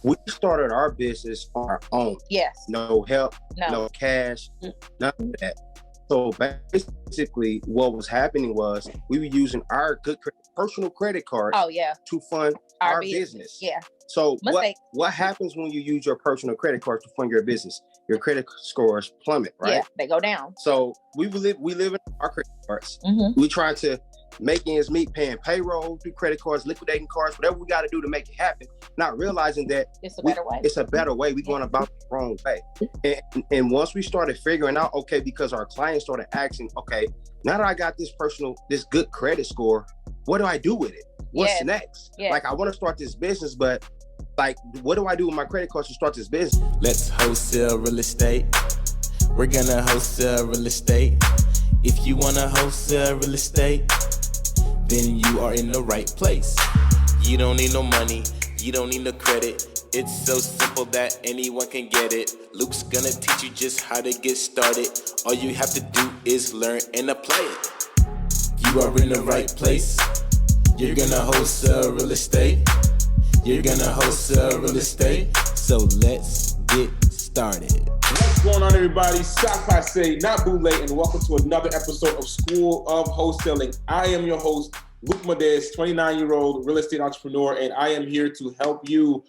We started our business on our own. Yes. No help, no cash, none of that. So basically what was happening was we were using our good personal credit cards to fund our business. Yeah. So what happens when you use your personal credit card to fund your business? Your credit scores plummet, right? Yeah, they go down. So we live in our credit cards. Mm-hmm. We try to make ends meet, paying payroll through credit cards, liquidating cards, whatever we got to do to make it happen, not realizing that it's a better way. It's a better way. We're going about the wrong way. And once we started figuring out, okay, because our clients started asking, okay, now that I got this good credit score, what do I do with it? What's next? Yes. Like, I want to start this business, but like, what do I do with my credit cards to start this business? Let's wholesale real estate. We're gonna wholesale real estate. If you wanna wholesale real estate, then you are in the right place. You don't need no money, you don't need no credit. It's so simple that anyone can get it. Luke's gonna teach you just how to get started. All you have to do is learn and apply it. You are in the right place. You're gonna wholesale real estate. You're gonna wholesale real estate. So let's get started. What's going on, everybody? Stop by say, not bootleg, and welcome to another episode of School of Wholesaling. I am your host, Luke Modest, 29-year-old real estate entrepreneur, and I am here to help you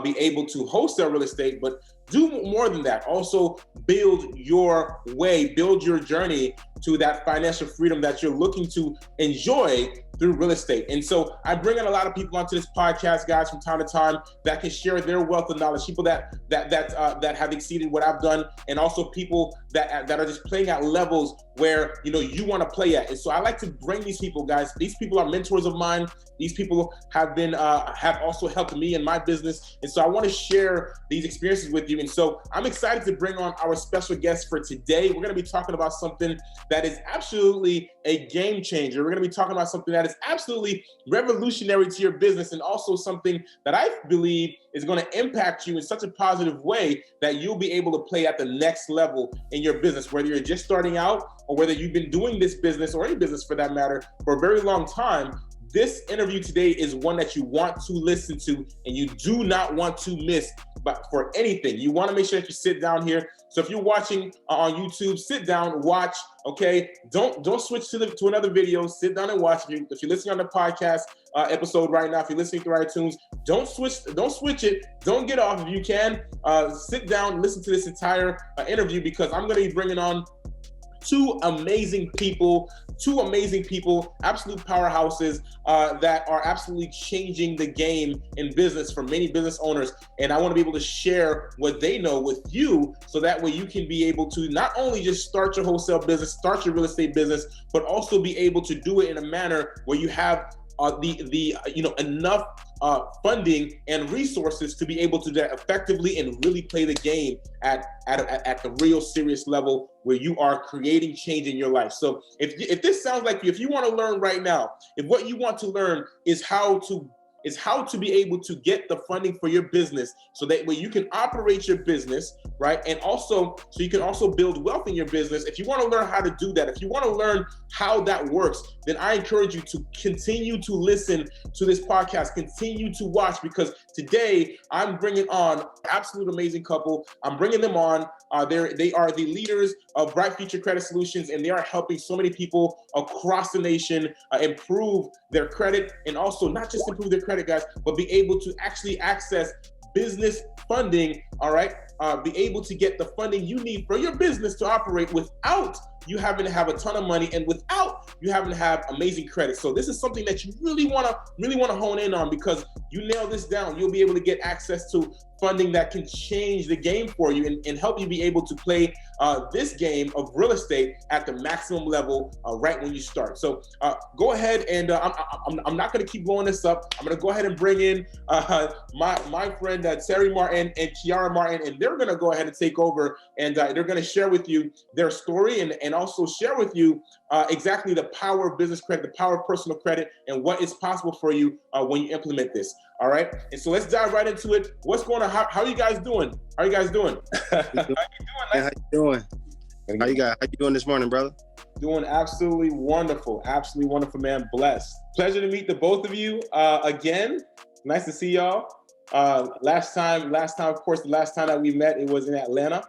be able to wholesale real estate, but do more than that. Also build your way, build your journey to that financial freedom that you're looking to enjoy through real estate. And so I bring in a lot of people onto this podcast, guys, from time to time that can share their wealth of knowledge, people that have exceeded what I've done, and also people that are just playing at levels where, you know, you want to play at. And so I like to bring these people, guys. These people are mentors of mine. These people have been have also helped me in my business. And so I want to share these experiences with you. And so I'm excited to bring on our special guest for today. We're going to be talking about something that is absolutely a game changer. We're going to be talking about something that is absolutely revolutionary to your business, and also something that I believe is going to impact you in such a positive way that you'll be able to play at the next level in your business, whether you're just starting out or whether you've been doing this business, or any business for that matter, for a very long time. This interview today is one that you want to listen to and you do not want to miss. But for anything, you want to make sure that you sit down here. So if you're watching on YouTube, sit down, watch. Okay, don't switch to another video. Sit down and watch. If you're listening on the podcast episode right now, if you're listening through iTunes, don't switch it. Don't get off if you can. Sit down, listen to this entire interview, because I'm going to be bringing on two amazing people, absolute powerhouses that are absolutely changing the game in business for many business owners. And I want to be able to share what they know with you, so that way you can be able to not only just start your wholesale business, start your real estate business, but also be able to do it in a manner where you have enough funding and resources to be able to do that effectively and really play the game at the real serious level where you are creating change in your life. So if this sounds like you, if you want to learn right now, if what you want to learn is how to be able to get the funding for your business, so that way you can operate your business, right? And also, so you can also build wealth in your business. If you want to learn how to do that, if you want to learn how that works, then I encourage you to continue to listen to this podcast, continue to watch, because today I'm bringing on an absolute amazing couple. I'm bringing them on. They are the leaders of Bright Future Credit Solutions, and they are helping so many people across the nation improve their credit, and also not just improve their credit, guys, but be able to actually access business funding, all right? Be able to get the funding you need for your business to operate without you having to have a ton of money and without you having to have amazing credit. So this is something that you really want to hone in on, because you nail this down, you'll be able to get access to funding that can change the game for you and help you be able to play this game of real estate at the maximum level right when you start. So go ahead, and I'm not going to keep blowing this up. I'm going to go ahead and bring in my friend Terry Martin and Kiara Martin, and they're going to go ahead and take over, and they're going to share with you their story and also share with you exactly the power of business credit, the power of personal credit, and what is possible for you when you implement this. All right. And so let's dive right into it. What's going on? How are you guys doing? How you doing? How you doing? How you doing this morning, brother? Doing absolutely wonderful, man. Blessed. Pleasure to meet the both of you again. Nice to see y'all. Last time, of course, the last time that we met, it was in Atlanta.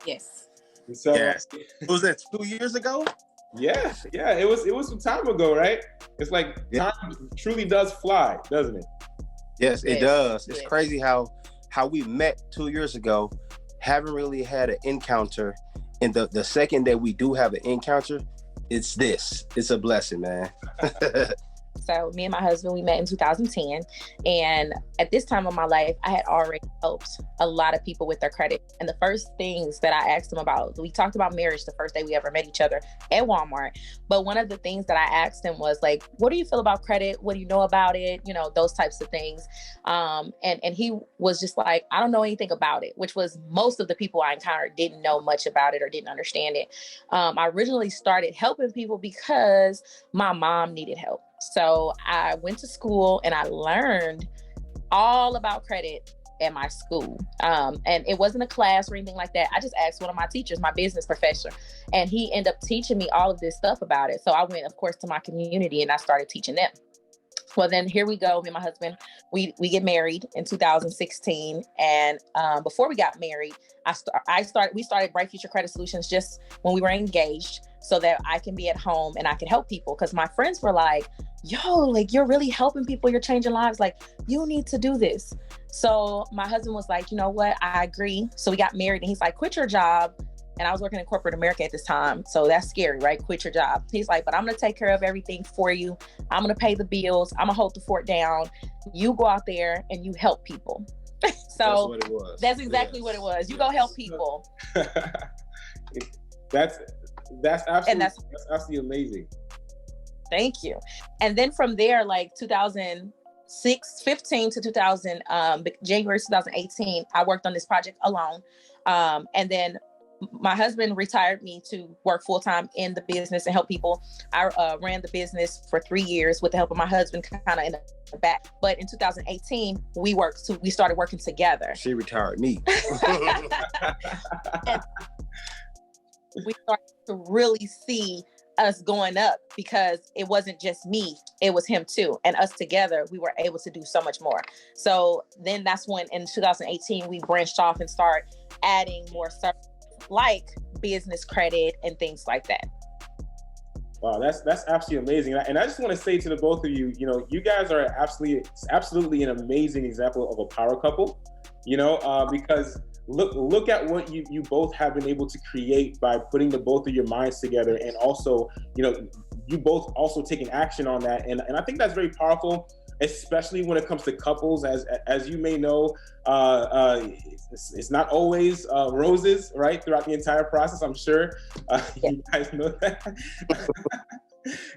Yes. And so, Yes. Was that 2 years ago? Yeah, it was some time ago, right? It's like time truly does fly, doesn't it? Yes, it does. It's Yes. crazy how we met 2 years ago, haven't really had an encounter, and the second that we do have an encounter, it's a blessing, man. So me and my husband, we met in 2010. And at this time of my life, I had already helped a lot of people with their credit. And the first things that I asked him about, we talked about marriage the first day we ever met each other at Walmart. But one of the things that I asked him was like, what do you feel about credit? What do you know about it? You know, those types of things. And he was just like, I don't know anything about it, which was most of the people I encountered didn't know much about it or didn't understand it. I originally started helping people because my mom needed help. So I went to school and I learned all about credit at my school. And it wasn't a class or anything like that. I just asked one of my teachers, my business professor, and he ended up teaching me all of this stuff about it. So I went, of course, to my community and I started teaching them. Well, then here we go. Me and my husband, we get married in 2016. And before we got married, we started Bright Future Credit Solutions just when we were engaged so that I can be at home and I can help people. Because my friends were like, yo, like you're really helping people. You're changing lives. Like you need to do this. So my husband was like, you know what? I agree. So we got married and he's like, quit your job. And I was working in corporate America at this time. So that's scary, right? Quit your job. He's like, but I'm going to take care of everything for you. I'm going to pay the bills. I'm going to hold the fort down. You go out there and you help people. So that's what it was. That's exactly what it was. You go help people. That's absolutely amazing. Thank you. And then from there, like 2015 to January 2018, I worked on this project alone. And then my husband retired me to work full-time in the business and help people. I ran the business for 3 years with the help of my husband kind of in the back. But in 2018, we started working together. She retired me. And we started to really see us going up because it wasn't just me, it was him too. And us together, we were able to do so much more. So then that's when in 2018, we branched off and started adding more services like business credit and things like that. Wow, that's absolutely amazing. And I just want to say to the both of you, you know, you guys are absolutely an amazing example of a power couple, you know, because look at what you both have been able to create by putting the both of your minds together, and also, you know, you both also taking action on that. And I think that's very powerful, especially when it comes to couples. As you may know, it's not always roses, right, throughout the entire process. I'm sure you guys know that.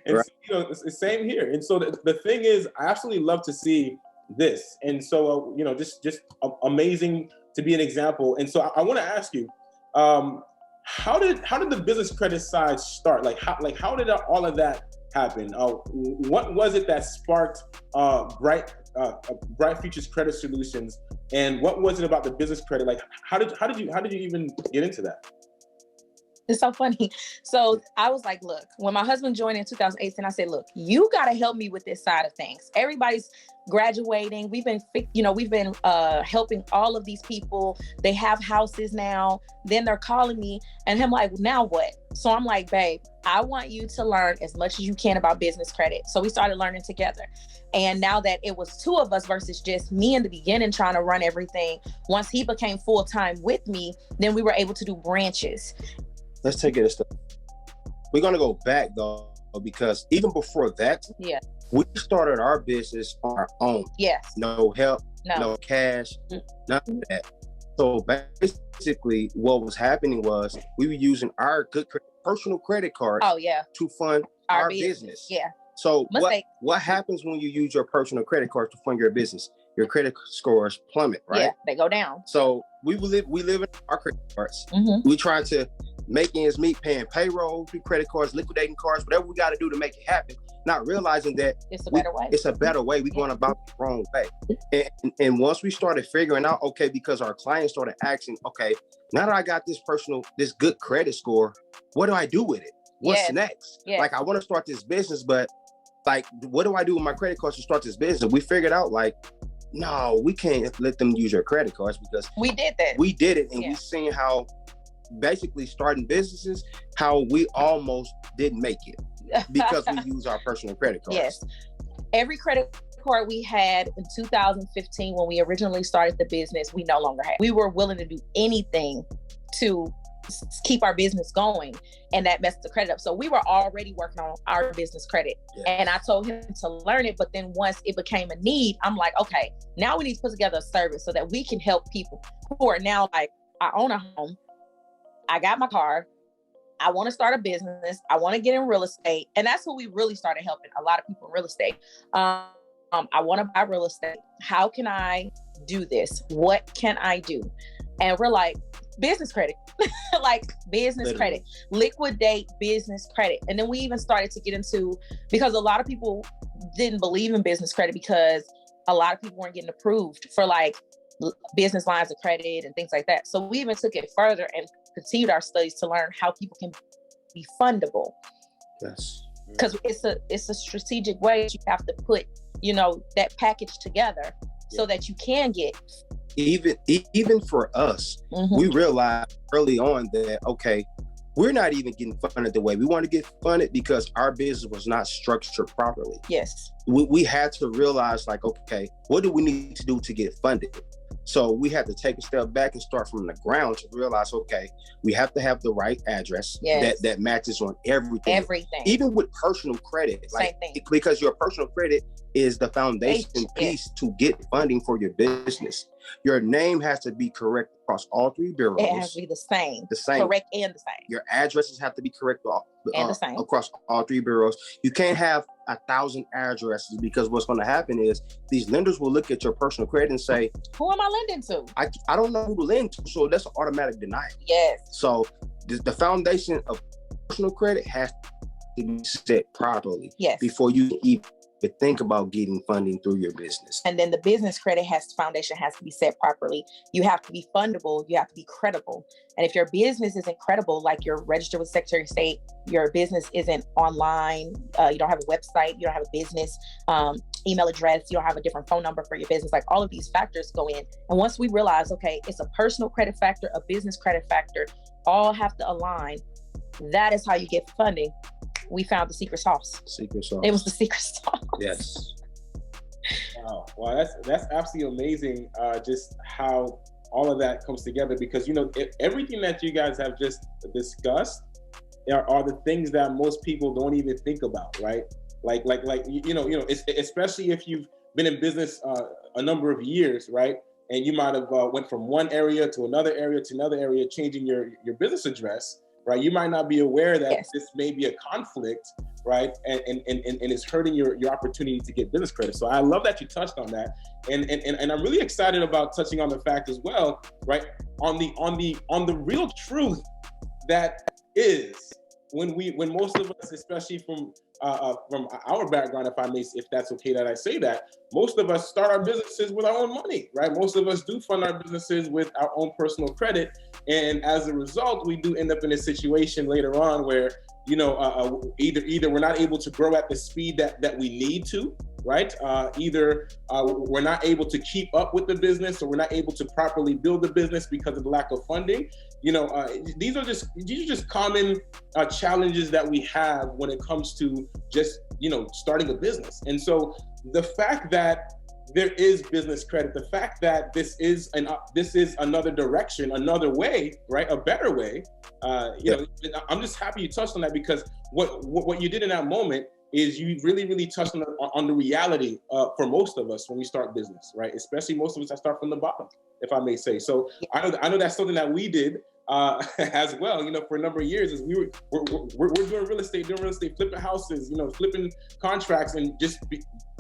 And right. So, you know, it's the same here. And so the thing is, I absolutely love to see this. And so, you know, just amazing to be an example. And so I want to ask you, how did the business credit side start? How did all of that happen? What was it that sparked Bright Futures Credit Solutions, and what was it about the business credit? Like, how did you even get into that? It's so funny. So I was like, look, when my husband joined in 2018, I said, look, you got to help me with this side of things. Everybody's graduating. We've been helping all of these people. They have houses now. Then they're calling me and I'm like, now what? So I'm like, babe, I want you to learn as much as you can about business credit. So we started learning together. And now that it was two of us versus just me in the beginning trying to run everything, once he became full-time with me, then we were able to do branches. Let's take it a step. We're going to go back though, because even before that, we started our business on our own. Yes. No help, no cash, none of that. So basically what was happening was we were using our good personal credit cards to fund our business. Yeah. So what happens when you use your personal credit card to fund your business? Your credit scores plummet, right? Yeah, they go down. So we live in our credit cards. Mm-hmm. We try to make ends meet, paying payroll, through credit cards, liquidating cards, whatever we got to do to make it happen. Not realizing that it's a better way. It's a better way. We're going about it the wrong way. And once we started figuring out, okay, because our clients started asking, okay, now that I got this good credit score, what do I do with it? What's next? Yes. Like, I want to start this business, but like, what do I do with my credit cards to start this business? We figured out, like, no, we can't let them use your credit cards because we did that. We did it, and we seen how basically starting businesses, how we almost didn't make it because we use our personal credit cards. Yes. Every credit card we had in 2015 when we originally started the business, we no longer have. We were willing to do anything to keep our business going, and that messed the credit up. So we were already working on our business credit. And I told him to learn it, but then once it became a need, I'm like, okay, now we need to put together a service so that we can help people who are now like, I own a home, I got my car, I want to start a business, I want to get in real estate. And that's what we really started helping a lot of people in real estate. I want to buy real estate. How can I do this? What can I do? And we're like, business credit, like business credit, liquidate business credit. And then we even started to get into, because a lot of people didn't believe in business credit because a lot of people weren't getting approved for like business lines of credit and things like that. So we even took it further and continued our studies to learn how people can be fundable. Yes. Because it's a strategic way you have to put, that package together so that you can get. Even for us, we realized early on that, okay, we're not even getting funded the way we want to get funded because our business was not structured properly. Yes. We had to realize like, okay, what do we need to do to get funded? So we had to take a step back and start from the ground to realize, okay, we have to have the right address that matches on everything. Everything. Even with personal credit, like, because your personal credit is the foundation piece to get funding for your business. Your name has to be correct across all three bureaus. It has to be the same. Correct and the same. Your addresses have to be correct and the same across all three bureaus. You can't have 1,000 addresses because what's going to happen is these lenders will look at your personal credit and say, who am I lending to? I don't know who to lend to. So that's an automatic denial. Yes. So the foundation of personal credit has to be set properly before you even think about getting funding through your business. And then the business credit foundation has to be set properly. You have to be fundable. You have to be credible. And if your business isn't credible, like you're registered with Secretary of State, your business isn't online, you don't have a website, you don't have a business email address, you don't have a different phone number for your business, like all of these factors go in. And once we realize, okay, it's a personal credit factor, a business credit factor, all have to align. That is how you get funding. We found the secret sauce. Secret sauce. It was the secret sauce. Yes. Wow, that's absolutely amazing. Just how all of that comes together, because everything that you guys have just discussed are the things that most people don't even think about, right? Like especially if you've been in business a number of years, right? And you might have went from one area to another area, changing your business address. Right, you might not be aware that this may be a conflict, right, and it's hurting your opportunity to get business credit. So I love that you touched on that, and I'm really excited about touching on the fact as well, right, on the real truth that is when most of us, especially from our background, if that's okay that I say that, most of us start our businesses with our own money, right? Most of us do fund our businesses with our own personal credit. And as a result, we do end up in a situation later on where, either we're not able to grow at the speed that we need to, right? Either we're not able to keep up with the business, or we're not able to properly build the business because of the lack of funding. These are just common challenges that we have when it comes to just, starting a business. And so the fact that there is business credit, the fact that this is another direction, another way, right? A better way. I'm just happy you touched on that, because what you did in that moment is you really, really touched on the reality for most of us when we start business, right? Especially most of us that start from the bottom, if I may say. So I know that's something that we did as well, for a number of years, as we're doing real estate, flipping houses, flipping contracts, and just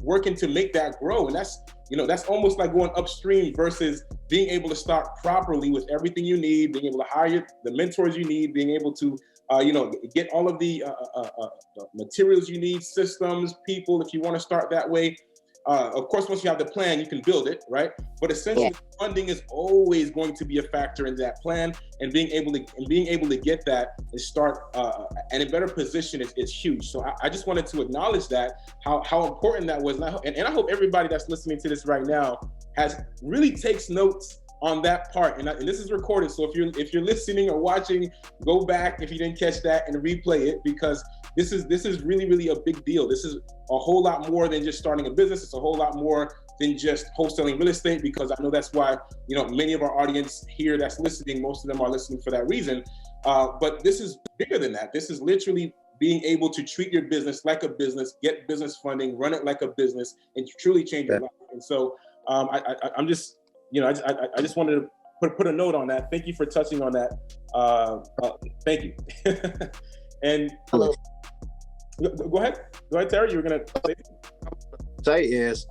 working to make that grow. And that's almost like going upstream versus being able to start properly with everything you need, being able to hire the mentors you need, being able to get all of the materials you need, systems, people, if you want to start that way. Of course, once you have the plan, you can build it, right? But essentially, funding is always going to be a factor in that plan, and being able to get that and start and in a better position is huge. So I just wanted to acknowledge that how important that was, and I hope everybody that's listening to this right now really takes notes on that part, and this is recorded. So if you're listening or watching, go back if you didn't catch that and replay it, because this is really, really a big deal. This is a whole lot more than just starting a business. It's a whole lot more than just wholesaling real estate, because I know that's why, you know, many of our audience here that's listening, most of them are listening for that reason. But this is bigger than that. This is literally being able to treat your business like a business, get business funding, run it like a business, and truly change your life. And so I'm just, you know, I just wanted to put a note on that. Thank you for touching on that. Thank you. And Hello. Go ahead, Terry. You were gonna say is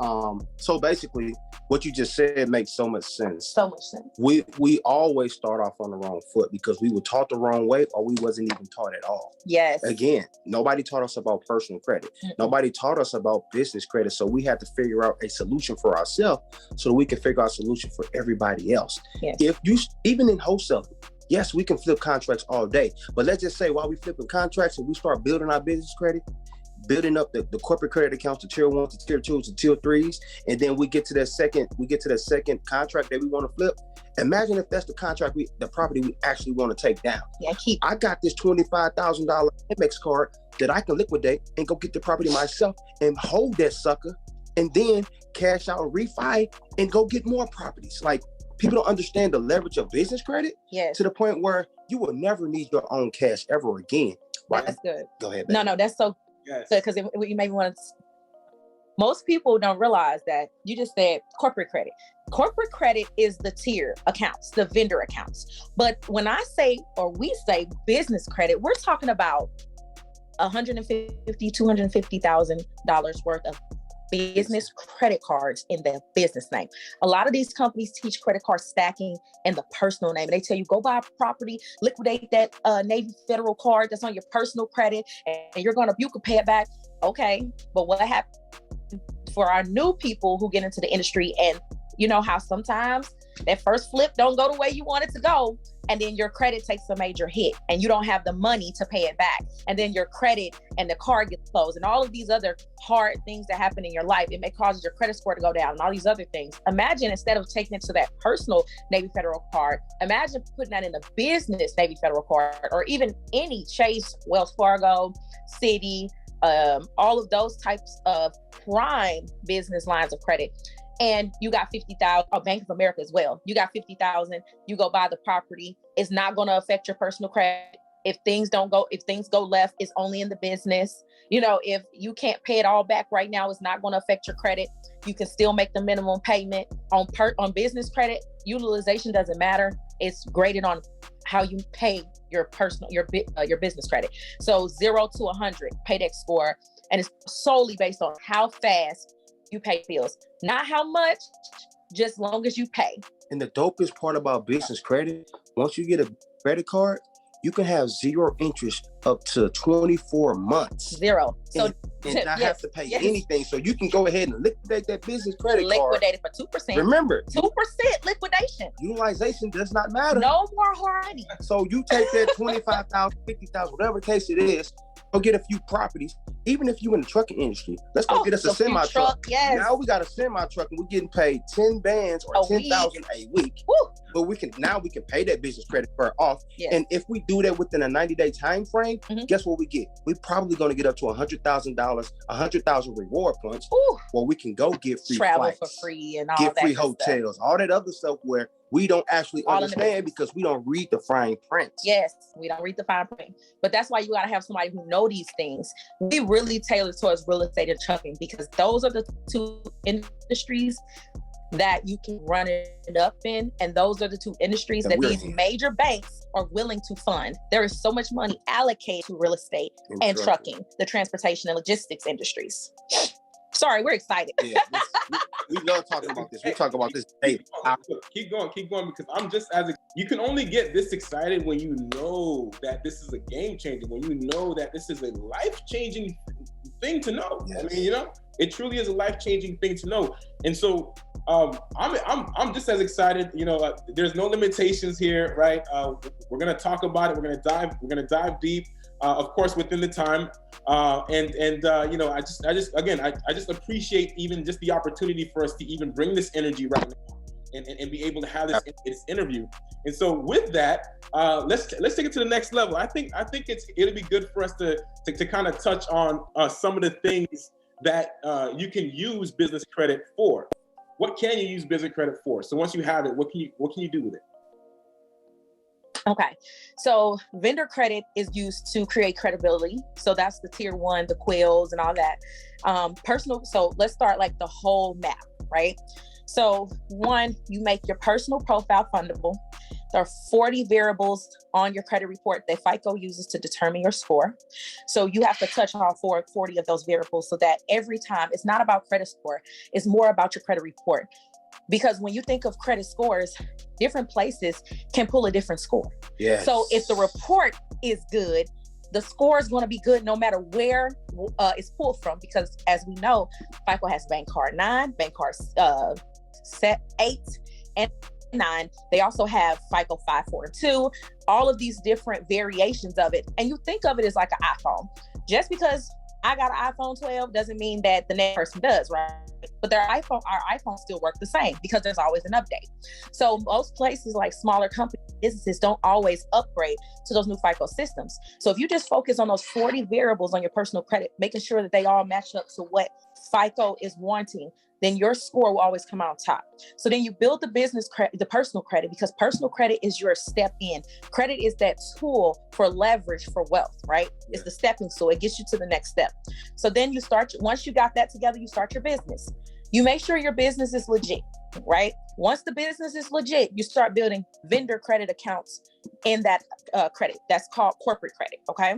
so basically what you just said makes so much sense. So much sense. We always start off on the wrong foot because we were taught the wrong way, or we wasn't even taught at all. Yes. Again, nobody taught us about personal credit. Nobody taught us about business credit. So we had to figure out a solution for ourselves so that we can figure out a solution for everybody else. Yes. If you, even in wholesaling, yes, we can flip contracts all day, but let's just say while we flipping contracts and we start building our business credit, building up the corporate credit accounts to tier 1 to tier 2 to tier 3s, and then we get to that second contract that we want to flip. Imagine if that's the contract the property we actually want to take down. Yeah, I got this $25,000 Amex card that I can liquidate and go get the property myself and hold that sucker, and then cash out and refi and go get more properties. Like, people don't understand the leverage of business credit. Yes. To the point where you will never need your own cash ever again. That's good. Go ahead, baby. No, that's so yes. good, because you maybe want to. Most people don't realize that you just said corporate credit. Corporate credit is the tier accounts, the vendor accounts. But when I say, or we say business credit, we're talking about $150,000, $250,000 worth of business credit cards in their business name. A lot of these companies teach credit card stacking in the personal name. They tell you, go buy a property, liquidate that Navy Federal card that's on your personal credit, and you can pay it back. Okay, but what happened for our new people who get into the industry, and you know how sometimes that first flip don't go the way you want it to go, and then your credit takes a major hit and you don't have the money to pay it back, and then your credit and the card gets closed, and all of these other hard things that happen in your life. It may cause your credit score to go down and all these other things. Imagine, instead of taking it to that personal Navy Federal card, imagine putting that in the business Navy Federal card, or even any Chase, Wells Fargo, Citi, all of those types of prime business lines of credit. And you got 50,000, or Bank of America as well. You got 50,000, you go buy the property. It's not going to affect your personal credit. If things go left, it's only in the business. You know, if you can't pay it all back right now, it's not going to affect your credit. You can still make the minimum payment on business credit. Utilization doesn't matter. It's graded on how you pay your business credit. So 0 to 100 paydex score, and it's solely based on how fast you pay bills, not how much, just long as you pay. And the dopest part about business credit, once you get a credit card, you can have 0 interest up to 24 months. 0. So and not have to pay anything. So you can go ahead and liquidate that business credit card. Liquidate it for 2%. Remember, 2% liquidation. Utilization does not matter. No more hardy. So you take that 25,000, 50,000, whatever the case it is, go get a few properties. Even if you in the trucking industry, let's go get us a semi truck. Yes. Now we got a semi truck and we're getting paid 10 bands or 10,000 a week. Woo. But we can pay that business credit card off. Yes. And if we do that within a 90-day time frame, guess what we get? We're probably going to get up to $100,000, 100,000 reward points. Ooh. Where we can go get free travel flights, for free, and all get that free hotels, all that other stuff where we don't actually understand because we don't read the fine print. Yes, we don't read the fine print. But that's why you got to have somebody who know these things. We really tailor towards real estate and trucking, because those are the two industries that you can run it up in. And those are the two industries that these major banks are willing to fund. There is so much money allocated to real estate and trucking, the transportation and logistics industries. Sorry, we're excited. Yeah, we love talking about this. We talk about this daily. Keep going, because I'm just you can only get this excited when you know that this is a game changer, when you know that this is a life-changing thing to know. Yes. I mean, you know, it truly is a life-changing thing to know. And so I'm just as excited. You know, there's no limitations here, right? We're gonna talk about it. We're gonna dive deep, of course, within the time. You know, I just appreciate even just the opportunity for us to even bring this energy right now and be able to have this interview. And so with that, let's take it to the next level. I think it'll be good for us to kind of touch on some of the things that you can use business credit for. What can you use business credit for? So once you have it, what can you do with it? Okay, so vendor credit is used to create credibility. So that's the tier 1, the quills and all that. Personal. So let's start like the whole map, right? So 1, you make your personal profile fundable. There are 40 variables on your credit report that FICO uses to determine your score. So you have to touch all 40 of those variables so that every time, it's not about credit score, it's more about your credit report. Because when you think of credit scores, different places can pull a different score. Yes. So if the report is good, the score is going to be good no matter where it's pulled from. Because as we know, FICO has bank card 9, bank card 8, and 9. They also have FICO 5, 4, and 2, all of these different variations of it. And you think of it as like an iPhone. Just because I got an iPhone 12 doesn't mean that the next person does, right? But our iPhones still work the same because there's always an update. So most places like smaller companies, businesses don't always upgrade to those new FICO systems. So if you just focus on those 40 variables on your personal credit, making sure that they all match up to what FICO is wanting, then your score will always come out on top. So then you build the business credit, the personal credit, because personal credit is your step in. Credit is that tool for leverage for wealth, right? Yeah. It's the stepping stool. It gets you to the next step. So then once you got that together, you start your business. You make sure your business is legit, right? Once the business is legit, you start building vendor credit accounts in that credit. That's called corporate credit, okay?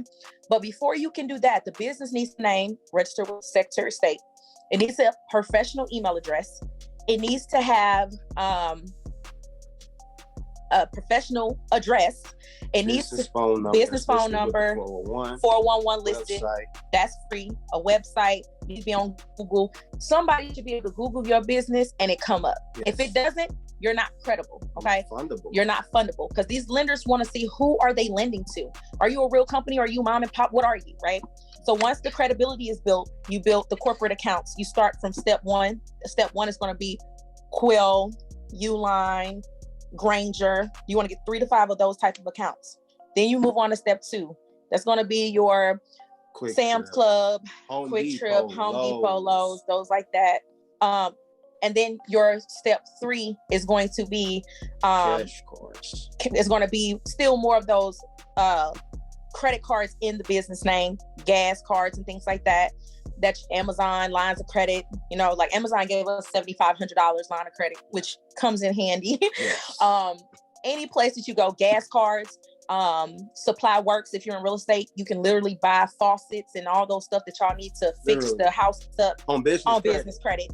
But before you can do that, the business needs a name, registered with the Secretary of State. It needs a professional email address. It needs to have a professional address. It needs to business phone number, 411 listed. Website. That's free. A website needs to be on Google. Somebody should be able to Google your business and it come up. Yes. If it doesn't, you're not credible. Okay, you're not fundable because these lenders want to see who are they lending to. Are you a real company? Are you mom and pop? What are you? Right. So once the credibility is built, you build the corporate accounts. You start from step 1. Step 1 is going to be Quill, Uline, Granger. You want to get 3 to 5 of those type of accounts. Then you move on to step 2. That's going to be your Sam's Club, Quick Trip, Home Depot, Lowe's, those like that. And then your step 3 is going to be cash cards. It's going to be still more of those credit cards in the business name, gas cards and things like that. That's Amazon lines of credit. You know, like Amazon gave us $7,500 line of credit, which comes in handy. Yes. Any place that you go, gas cards, Supply Works. If you're in real estate, you can literally buy faucets and all those stuff that y'all need to fix the house up on business credit.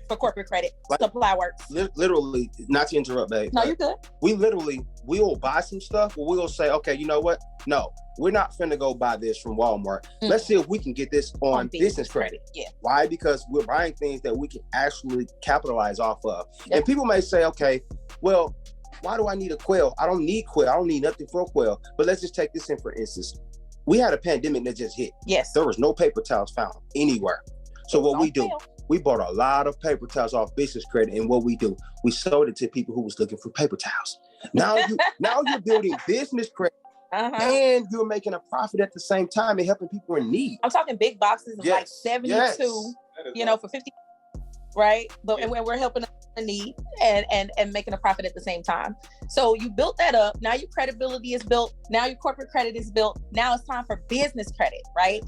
For corporate credit, like, Supply Works. Literally, not to interrupt, babe. No, you're good. We'll buy some stuff, but we'll say, okay, you know what? No, we're not finna go buy this from Walmart. Let's see if we can get this on business credit. Yeah. Why? Because we're buying things that we can actually capitalize off of. Yep. And people may say, okay, well, why do I need a Quill? I don't need Quill. I don't need nothing for a Quill. But let's just take this in for instance. We had a pandemic that just hit. Yes. There was no paper towels found anywhere. So what we do, we bought a lot of paper towels off business credit, and what we do, we sold it to people who was looking for paper towels. Now you're building business credit, and you're making a profit at the same time and helping people in need. I'm talking big boxes of like 72, you know, for 50, right? But and we're helping in need and making a profit at the same time. So you built that up. Now your credibility is built. Now your corporate credit is built. Now it's time for business credit, right?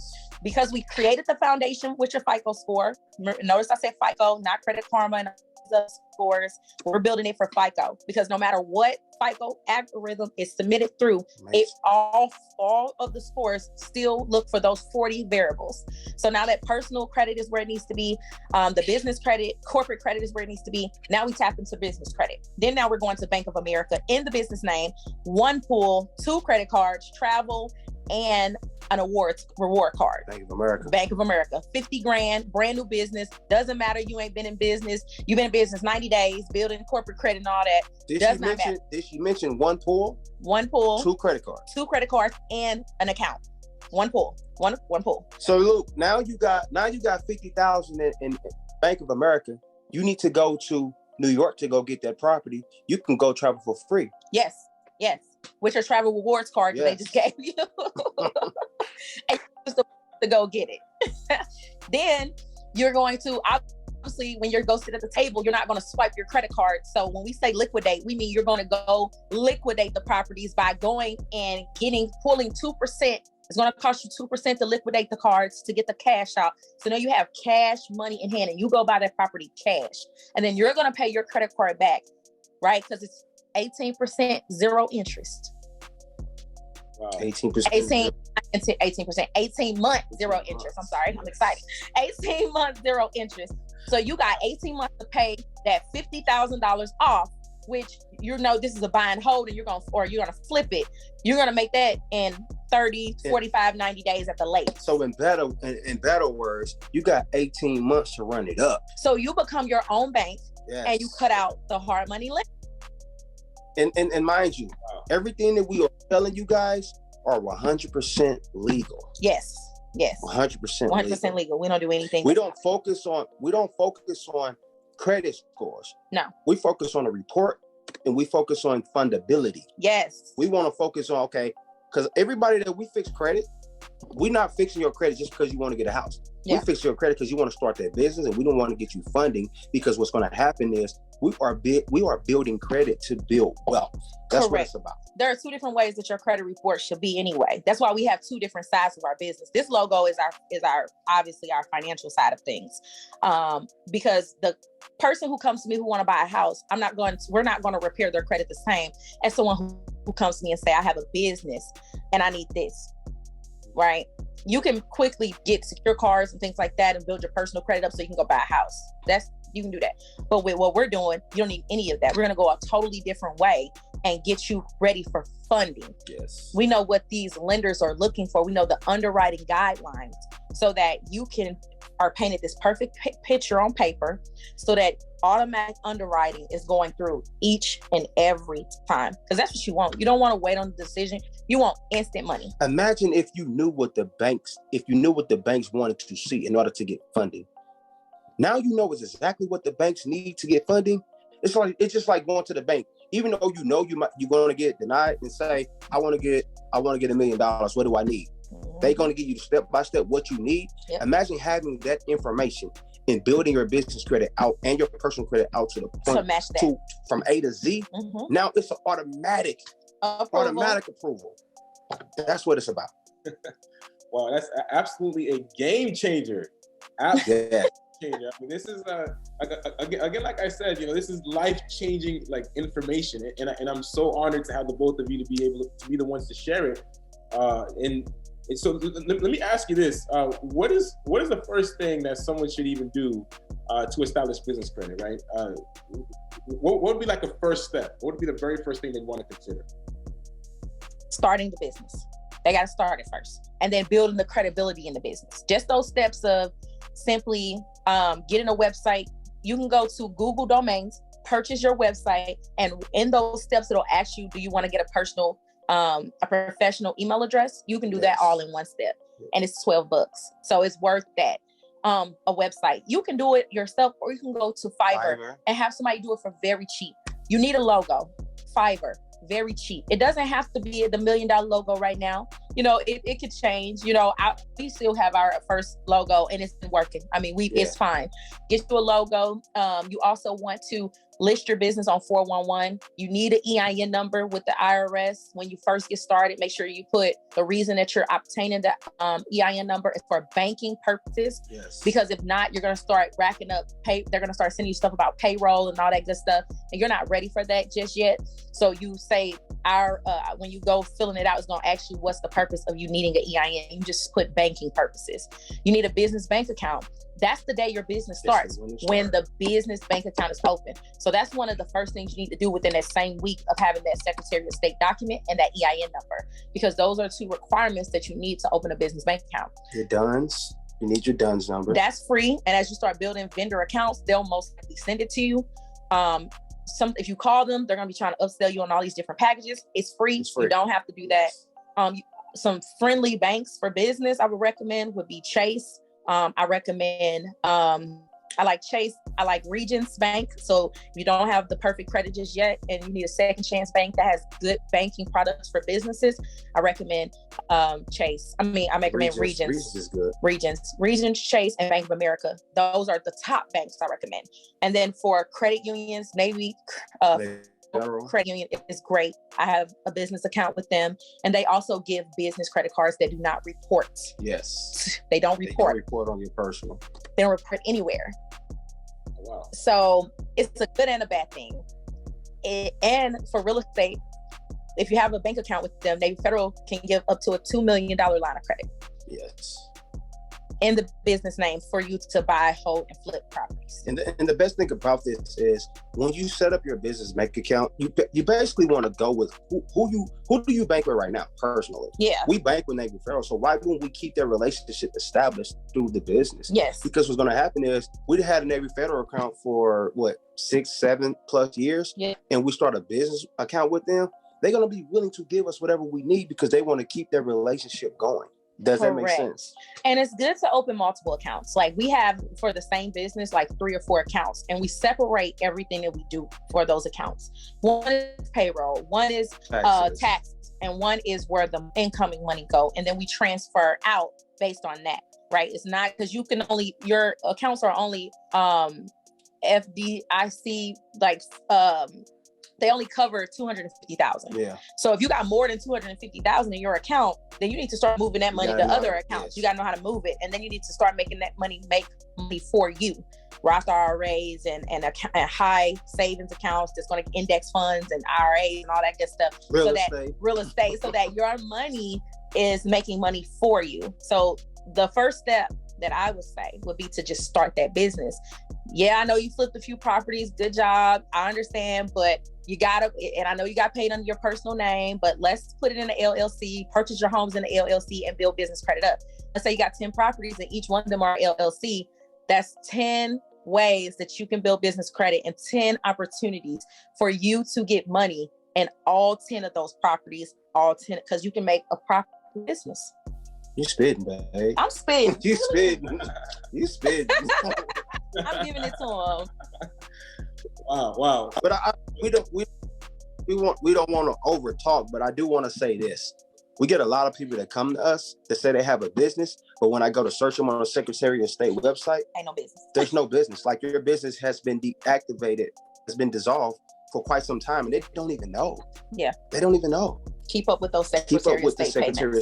Because we created the foundation with your FICO score. Notice I said FICO, not Credit Karma and other scores. We're building it for FICO because no matter what FICO algorithm is submitted through, it all of the scores still look for those 40 variables. So now that personal credit is where it needs to be, the business credit, corporate credit is where it needs to be. Now we tap into business credit. Then now we're going to Bank of America in the business name, 1 pool, 2 credit cards, travel, and an reward card. Bank of America, 50 grand, brand new business. Doesn't matter. You ain't been in business. You've been in business 90 days, building corporate credit and all that. Did she mention one pull? One pull. 2 credit cards. 2 credit cards and an account. One pull. One pull. So Luke, now you got 50,000 in Bank of America. You need to go to New York to go get that property. You can go travel for free. Yes. With your travel rewards card that they just gave you. And just to go get it. Then you're going to, obviously, when you go sit at the table, you're not going to swipe your credit card. So when we say liquidate, we mean you're going to go liquidate the properties by going and pulling 2%. It's going to cost you 2% to liquidate the cards to get the cash out. So now you have cash money in hand and you go buy that property cash. And then you're going to pay your credit card back, right? Because it's 18%, zero interest. Wow. 18%. 18 months, zero interest. I'm sorry, I'm excited. 18 months, zero interest. So you got 18 months to pay that $50,000 off, which this is a buy and hold, and you're gonna flip it. You're gonna make that in 30, 45, 90 days at the latest. So in better words, you got 18 months to run it up. So you become your own bank, and you cut out the hard money lender. And mind you, everything that we are telling you guys are 100% legal. Yes. 100% legal. We don't do anything. We don't focus on credit scores. No. We focus on a report and we focus on fundability. Yes. We want to focus on, because everybody that we fix credit, we're not fixing your credit just because you want to get a house. Yeah. We fix your credit because you want to start that business, and we don't want to get you funding, because what's going to happen is we are building credit to build wealth. That's Correct. What it's about. There are 2 different ways that your credit report should be anyway. That's why we have 2 different sides of our business. This logo is our obviously our financial side of things. Because the person who comes to me who want to buy a house, we're not going to repair their credit the same as someone who comes to me and say, I have a business and I need this. Right? You can quickly get secure cards and things like that and build your personal credit up so you can go buy a house. You can do that. But with what we're doing, you don't need any of that. We're going to go a totally different way and get you ready for funding. Yes. We know what these lenders are looking for. We know the underwriting guidelines so that you are painted this perfect picture on paper so that automatic underwriting is going through each and every time. Because that's what you want. You don't want to wait on the decision. You want instant money. Imagine if you knew what the banks wanted to see in order to get funding. Now you know exactly what the banks need to get funding. It's just like going to the bank. Even though you're going to get denied and say, I want to get $1 million. What do I need? Mm-hmm. They're going to give you step by step what you need. Yep. Imagine having that information and building your business credit out and your personal credit out to the point to match that. From A to Z. Mm-hmm. Now it's an automatic approval. That's what it's about. Wow, that's absolutely a game changer. Yeah. I mean, this is again, like I said, this is life-changing information, and I'm so honored to have the both of you to be able to be the ones to share it. And so let me ask you this: what is the first thing that someone should even do to establish business credit? Right? What would be like a first step? What would be the very first thing they'd want to consider? Starting the business. They got to start it first, and then building the credibility in the business. Just those steps of simply getting a website. You can go to Google Domains, purchase your website, and in those steps, it'll ask you, do you want to get a professional email address? You can do that all in one step, and it's $12. So it's worth that. A website. You can do it yourself, or you can go to Fiverr and have somebody do it for very cheap. You need a logo. Fiverr. Very cheap. It doesn't have to be the $1 million logo right now. It could change. We still have our first logo and it's been working. I mean, it's fine. Get you a logo. You also want to list your business on 411. You need an EIN number with the IRS. When you first get started, make sure you put the reason that you're obtaining the EIN number is for banking purposes. Yes. Because if not, you're going to start racking up they're going to start sending you stuff about payroll and all that good stuff. And you're not ready for that just yet. So you say when you go filling it out, it's going to ask you what's the purpose of you needing an EIN. You just put banking purposes. You need a business bank account. That's the day your business starts, when the business bank account is open. So that's one of the first things you need to do within that same week of having that Secretary of State document and that EIN number, because those are 2 requirements that you need to open a business bank account. Your DUNS. You need your DUNS number. That's free. And as you start building vendor accounts, they'll most likely send it to you. If you call them, they're going to be trying to upsell you on all these different packages. It's free. You don't have to do that. Some friendly banks for business I would recommend would be Chase. I recommend, I like Chase. I like Regions Bank. So if you don't have the perfect credit just yet and you need a second chance bank that has good banking products for businesses, I recommend Chase. I recommend Regions. Regions is good. Regions, Chase, and Bank of America. Those are the top banks I recommend. And then for credit unions, Navy, Credit Union is great. I have a business account with them, and they also give business credit cards that do not report. Yes. They don't report. They don't report on your personal. They don't report anywhere. Wow. So it's a good and a bad thing. And for real estate, if you have a bank account with them, Navy Federal can give up to a $2 million line of credit. Yes. In the business name for you to buy, hold, and flip properties. And the best thing about this is when you set up your business bank account, you basically want to go with who do you bank with right now personally. Yeah. We bank with Navy Federal, so why wouldn't we keep that relationship established through the business? Yes. Because what's going to happen is we had a Navy Federal account for 6-7+ years, yeah, and we start a business account with them. They're going to be willing to give us whatever we need because they want to keep their relationship going. Does that make sense? And it's good to open multiple accounts. Like we have for the same business, like 3 or 4 accounts, and we separate everything that we do for those accounts. One is payroll, one is taxes, and one is where the incoming money go. And then we transfer out based on that, right? It's not because your accounts are only FDIC, they only cover $250,000. Yeah. So if you got more than $250,000 in your account, then you need to start moving that money to other accounts. Yes. You got to know how to move it, and then you need to start making that money make money for you. Roth IRAs and high savings accounts that's going to index funds and IRAs and all that good stuff. Real estate, so that your money is making money for you. So the first step that I would say would be to just start that business. Yeah, I know you flipped a few properties. Good job. I understand, but you gotta, and I know you got paid under your personal name, but let's put it in the LLC, purchase your homes in the LLC and build business credit up. Let's say you got 10 properties and each one of them are LLC. That's 10 ways that you can build business credit and 10 opportunities for you to get money in all 10 of those properties, because you can make a profit business. You spitting, babe. I'm spitting. You spitting. You spitting. I'm giving it to him. Wow. But we don't want to over talk, but I do want to say this. We get a lot of people that come to us that say they have a business, but when I go to search them on the Secretary of State website, ain't no business. There's no business. Like your business has been deactivated, has been dissolved for quite some time, and they don't even know. Yeah. They don't even know. Keep up with those Secretary of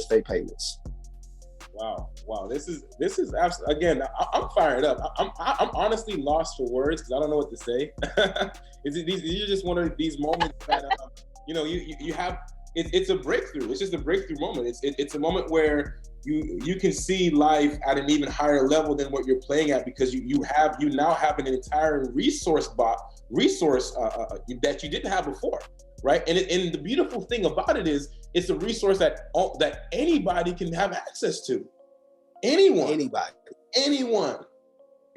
State payments. Wow. This is absolutely, again, I'm fired up. I'm honestly lost for words because I don't know what to say. These are just one of these moments that you have. It's a breakthrough. It's just a breakthrough moment. It's a moment where you can see life at an even higher level than what you're playing at, because you now have an entire resource that you didn't have before, right? And the beautiful thing about it is it's a resource that anybody can have access to. Anyone.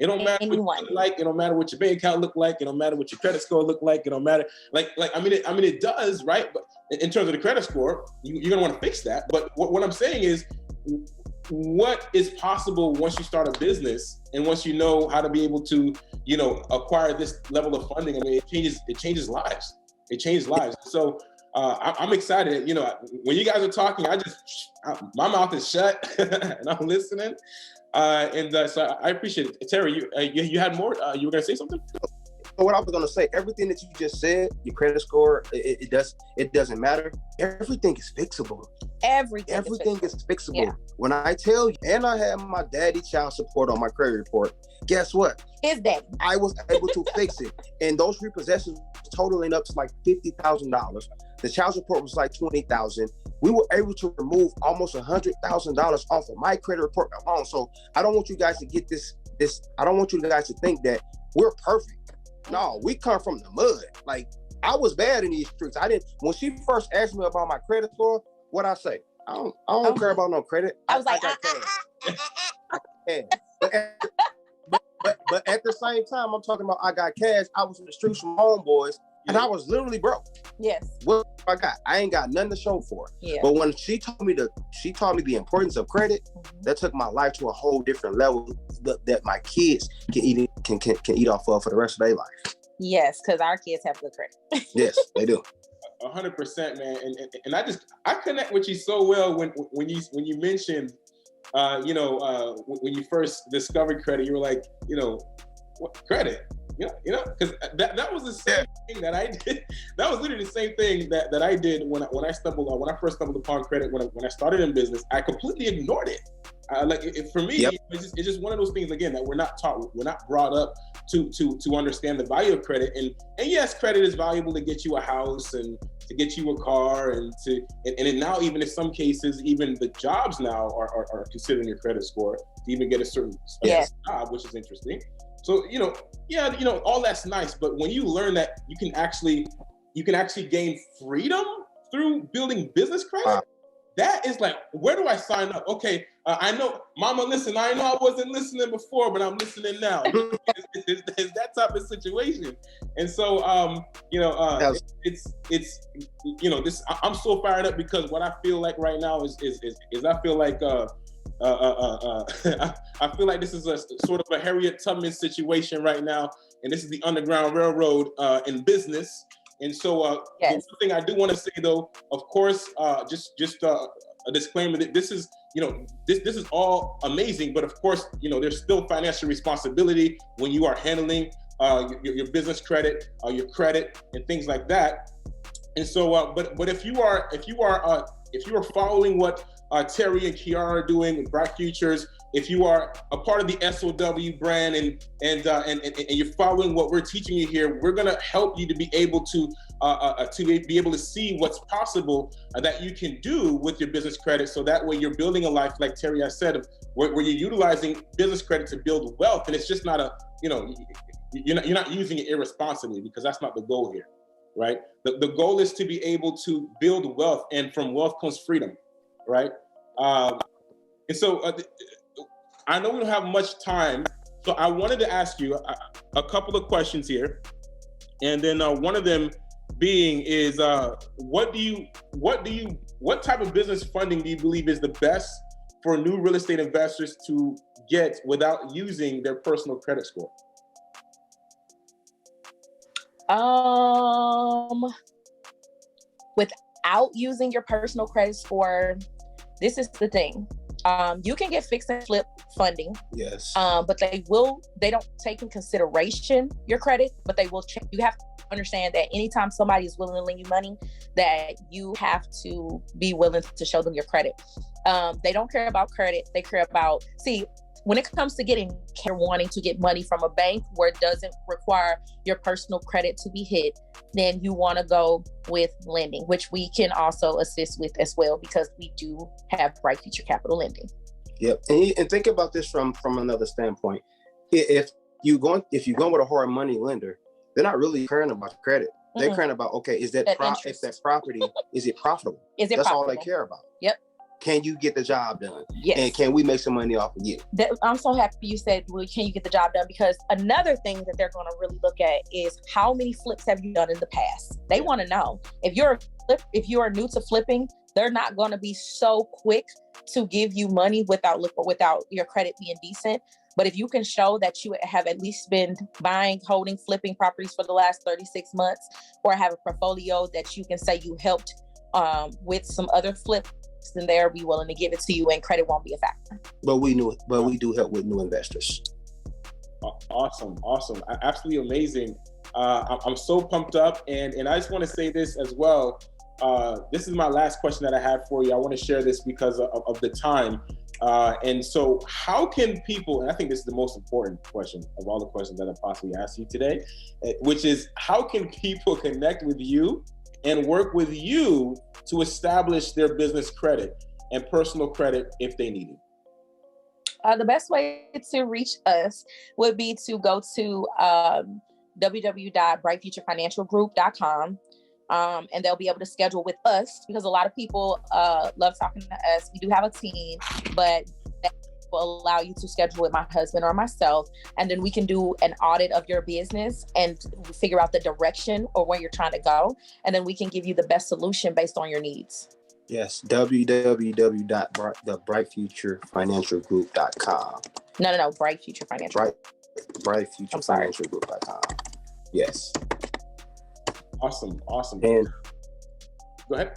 It don't matter what you look like. It don't matter what your bank account look like. It don't matter what your credit score look like. It don't matter. It does, right? But in terms of the credit score, you're gonna want to fix that. But what I'm saying is, what is possible once you start a business and once you know how to be able to, acquire this level of funding. I mean, it changes lives. It changed lives. So I'm excited. When you guys are talking, my mouth is shut and I'm listening. So I appreciate it. Terry, you had more. You were gonna say something? So what I was gonna say, everything that you just said, your credit score, it doesn't matter. Everything is fixable. Everything is fixable. Yeah. When I tell you, and I had my daddy child support on my credit report, guess what? His daddy. I was able to fix it. And those repossessions totaling up to like $50,000. The child support was like $20,000. We were able to remove almost $100,000 off of my credit report alone. So I don't want you guys to get this. I don't want you guys to think that we're perfect. No, we come from the mud. Like, I was bad in these streets. When she first asked me about my credit score, what I say? I don't care about no credit. I was like, I got cash. But at the same time, I'm talking about I got cash. I was in the streets from homeboys, and I was literally broke. Yes. What I got? I ain't got nothing to show for it. Yeah. But when she taught me the importance of credit, that took my life to a whole different level that my kids can eat off of for the rest of their life. Yes, because our kids have good credit. Yes, they do. 100%, man. And I connect with you so well when you mentioned, when you first discovered credit, you were like, what credit? Because that was the same thing that I did. That was literally the same thing that I did when I first stumbled upon credit when I started in business. I completely ignored it. For me, yep. it's just one of those things again that we're not taught. We're not brought up to understand the value of credit. And yes, credit is valuable to get you a house and to get you a car and now even in some cases, even the jobs now are considering your credit score to even get a certain job, which is interesting. So, all that's nice, but when you learn that you can actually gain freedom through building business credit, that is like, where do I sign up? Okay, I know, Mama, listen, I know I wasn't listening before, but I'm listening now. It's that type of situation. And so, I'm so fired up because what I feel like right now is I feel like, I feel like this is a sort of a Harriet Tubman situation right now, and this is the Underground Railroad in business. And so, the one thing I do want to say, though, of course, just a disclaimer that this is, this is all amazing, but of course, there's still financial responsibility when you are handling your business credit, your credit, and things like that. And so, but if you are following what Terry and Kiara are doing with Bright Futures, if you are a part of the SOW brand and you're following what we're teaching you here, we're gonna help you to be able to be able to see what's possible that you can do with your business credit. So that way you're building a life, like Terry has said, where you're utilizing business credit to build wealth, and it's just not you're not using it irresponsibly, because that's not the goal here, right? The goal is to be able to build wealth, and from wealth comes freedom, right? And so I know we don't have much time, so I wanted to ask you a couple of questions here, and then one of them being is what type of business funding do you believe is the best for new real estate investors to get without using their personal credit score? Without using your personal credit score, this is the thing. You can get fix and flip funding. Yes. But they don't take in consideration your credit, but they will check. You have to understand that anytime somebody is willing to lend you money, that you have to be willing to show them your credit. They don't care about credit. They care about, when it comes to wanting to get money from a bank where it doesn't require your personal credit to be hit, then you want to go with lending, which we can also assist with as well, because we do have Bright Future Capital lending. Yep, and think about this from another standpoint. If you're going with a hard money lender, they're not really caring about credit. They're caring about, okay, is that property, is it profitable? That's all they care about. Yep. Can you get the job done? Yes. And can we make some money off of you? I'm so happy you said, well, can you get the job done? Because another thing that they're going to really look at is how many flips have you done in the past? They want to know. If you are new to flipping, they're not going to be so quick to give you money without your credit being decent. But if you can show that you have at least been buying, holding, flipping properties for the last 36 months, or have a portfolio that you can say you helped with some other flips, then they'll be willing to give it to you, and credit won't be a factor. But we do help with new investors. Awesome. Absolutely amazing. I'm so pumped up, and I just want to say this as well. this is my last question that I have for you. I want to share this because of the time. And so how can people, and I think this is the most important question of all the questions that I possibly asked you today, which is how can people connect with you and work with you to establish their business credit and personal credit if they need it? The best way to reach us would be to go to www.brightfuturefinancialgroup.com. And they'll be able to schedule with us because a lot of people love talking to us. We do have a team, but that will allow you to schedule with my husband or myself. And then we can do an audit of your business and figure out the direction or where you're trying to go. And then we can give you the best solution based on your needs. Yes, www.brightfuturefinancialgroup.com. No, Bright Future Financial. Brightfuturefinancialgroup.com. Yes. Awesome. And go ahead.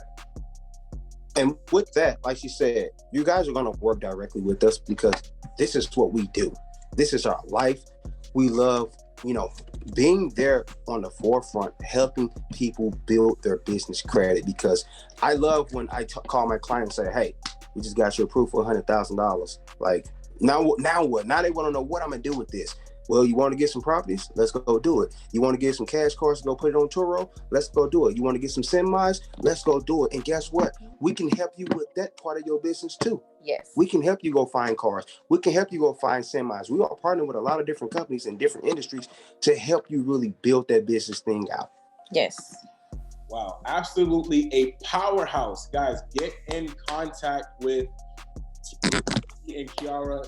And with that, like she said, you guys are going to work directly with us because this is what we do. This is our life. We love, being there on the forefront, helping people build their business credit, because I love when I call my client and say, hey, we just got you approved for $100,000. Like, now what? Now they want to know what I'm going to do with this. Well, you want to get some properties? Let's go do it. You want to get some cash cars to go put it on Turo? Let's go do it. You want to get some semis? Let's go do it. And guess what? We can help you with that part of your business too. Yes. We can help you go find cars. We can help you go find semis. We are partnering with a lot of different companies in different industries to help you really build that business thing out. Yes. Wow. Absolutely a powerhouse. Guys, get in contact with T and Kiara.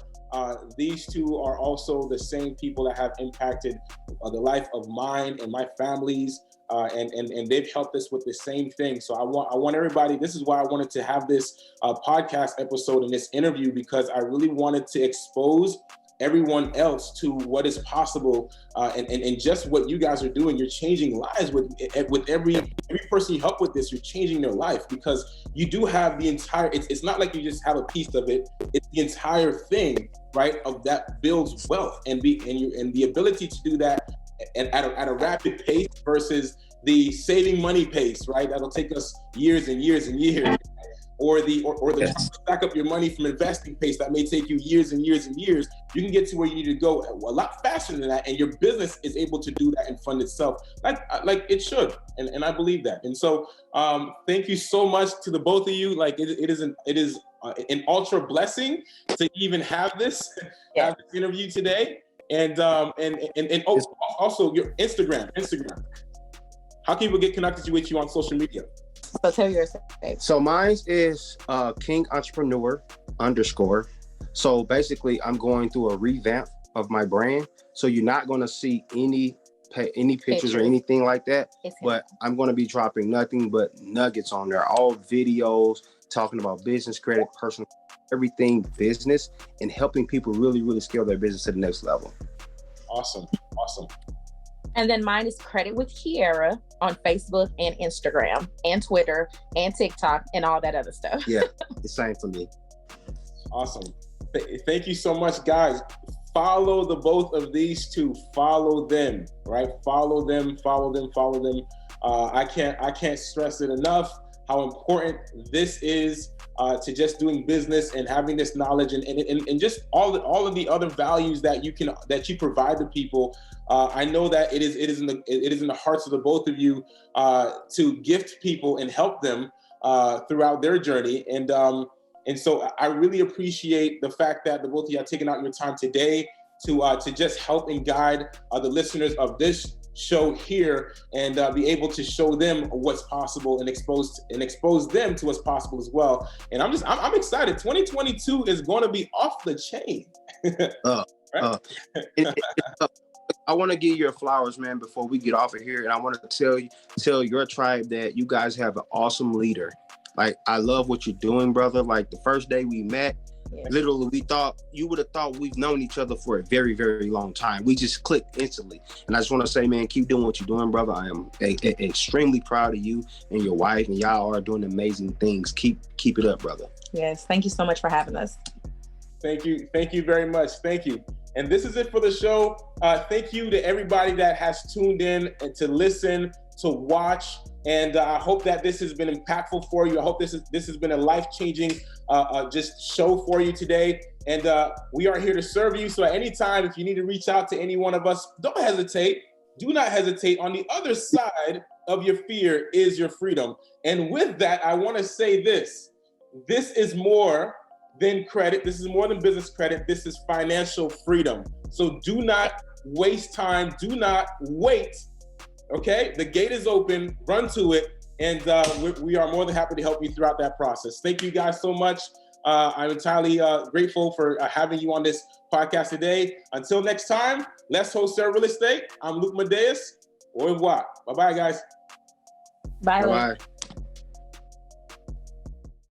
These two are also the same people that have impacted the life of mine and my family's, and they've helped us with the same thing. So I want everybody. This is why I wanted to have this podcast episode and this interview, because I really wanted to expose everyone else to what is possible, and just what you guys are doing. You're changing lives with every person you help with this. You're changing their life because you do have the entire. It's not like you just have a piece of it. It's the entire thing, right? Of that builds wealth and the ability to do that at a rapid pace versus the saving money pace, right? That'll take us years and years and years. Or the Yes. stack up your money from investing pace that may take you years and years and years. You can get to where you need to go a lot faster than that, and your business is able to do that and fund itself like it should, and I believe that. And so, thank you so much to the both of you. Like it is an ultra blessing to even have this interview today, and also your Instagram. How can people get connected with you on social media? So tell yours. So mine is King Entrepreneur _. So basically, I'm going through a revamp of my brand. So you're not going to see any pictures or anything like that. But I'm going to be dropping nothing but nuggets on there. All videos talking about business credit, personal, everything business, and helping people really, really scale their business to the next level. Awesome. And then mine is Credit with Kiara on Facebook and Instagram and Twitter and TikTok and all that other stuff. Yeah, the same for me. Awesome. Thank you so much, guys. Follow the both of these two. Follow them, right? Follow them. I can't stress it enough how important this is to just doing business and having this knowledge and just all of the other values that you provide to people. I know that it is in the hearts of the both of you to gift people and help them throughout their journey. And so I really appreciate the fact that the both of you have taken out your time today to just help and guide the listeners of this show here and be able to show them what's possible and expose them to what's possible as well. And I'm excited. 2022 is going to be off the chain. I want to give you your flowers, man, before we get off of here. And I want to tell your tribe that you guys have an awesome leader. Like, I love what you're doing, brother. Like, the first day we met, literally you would have thought we've known each other for a very, very long time. We just clicked instantly. And I just want to say, man, keep doing what you're doing, brother. I am extremely proud of you and your wife, and y'all are doing amazing things. Keep it up, brother. Yes. Thank you so much for having us. Thank you. Thank you very much. Thank you. And this is it for the show. Thank you to everybody that has tuned in and to listen, to watch. And I hope that this has been impactful for you. I hope this has been a life-changing just show for you today. And we are here to serve you. So at any time, if you need to reach out to any one of us, don't hesitate. Do not hesitate. On the other side of your fear is your freedom. And with that, I want to say this. This is more than credit. This is more than business credit. This is financial freedom. So do not waste time. Do not wait. Okay? The gate is open. Run to it. And we are more than happy to help you throughout that process. Thank you guys so much. I'm entirely grateful for having you on this podcast today. Until next time, let's wholesale real estate. I'm Luke Madeus. Au revoir. Bye-bye, guys. Bye. Bye-bye.